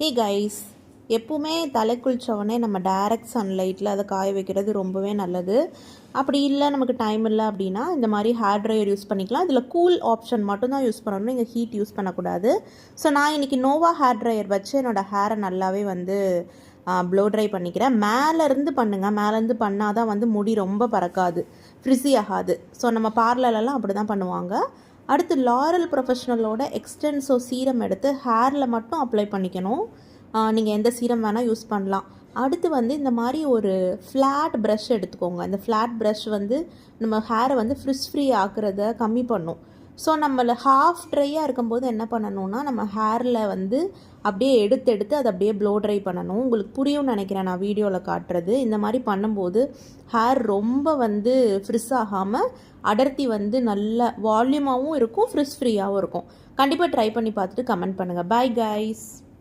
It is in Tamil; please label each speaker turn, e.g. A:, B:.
A: ஹே கைஸ், எப்பவுமே தலை குளித்தவொடனே நம்ம டைரக்ட் சன்லைட்டில் அதை காய வைக்கிறது ரொம்பவே நல்லது. அப்படி இல்லை நமக்கு டைம் இல்லை அப்படின்னா இந்த மாதிரி ஹேர் ட்ரையர் யூஸ் பண்ணிக்கலாம். இதில் கூல் ஆப்ஷன் மட்டும்தான் யூஸ் பண்ணணும், இங்கே ஹீட் யூஸ் பண்ணக்கூடாது. ஸோ நான் இன்றைக்கி நோவா ஹேர் ட்ரையர் வச்சு என்னோடய ஹேரை நல்லாவே ப்ளோ ட்ரை பண்ணிக்கிறேன். மேலேருந்து பண்ணுங்கள், மேலேருந்து பண்ணால் தான் முடி ரொம்ப பறக்காது, ஃப்ரிஸி ஆகாது. ஸோ நம்ம பார்லர்லலாம் அப்படி தான் பண்ணுவாங்க. அடுத்து லாரல் ப்ரொஃபஷ்னலோட எக்ஸ்டென்சோ சீரம் எடுத்து ஹேரில் மட்டும் அப்ளை பண்ணிக்கணும். நீங்கள் எந்த சீரம் வேணால் யூஸ் பண்ணலாம். அடுத்து இந்த மாதிரி ஒரு ஃப்ளாட் ப்ரஷ் எடுத்துக்கோங்க. இந்த ஃப்ளாட் ப்ரஷ் நம்ம ஹேரை ஃப்ரிஸ் ஃப்ரீ ஆக்குறத கம்மி பண்ணும். ஸோ நம்மளை ஹாஃப் ட்ரையாக இருக்கும்போது என்ன பண்ணணும்னா நம்ம ஹேரில் அப்படியே எடுத்து அதை அப்படியே ப்ளோ ட்ரை பண்ணணும். உங்களுக்கு புரியும்னு நினைக்கிறேன் நான் வீடியோவில் காட்டுறது. இந்த மாதிரி பண்ணும்போது ஹேர் ரொம்ப ஃப்ரிஸ் ஆகாமல் அடர்த்தி நல்ல வால்யூமாகவும் இருக்கும், ஃப்ரிஸ் ஃப்ரீயாகவும் இருக்கும். கண்டிப்பாக ட்ரை பண்ணி பார்த்துட்டு கமெண்ட் பண்ணுங்கள். Bye guys.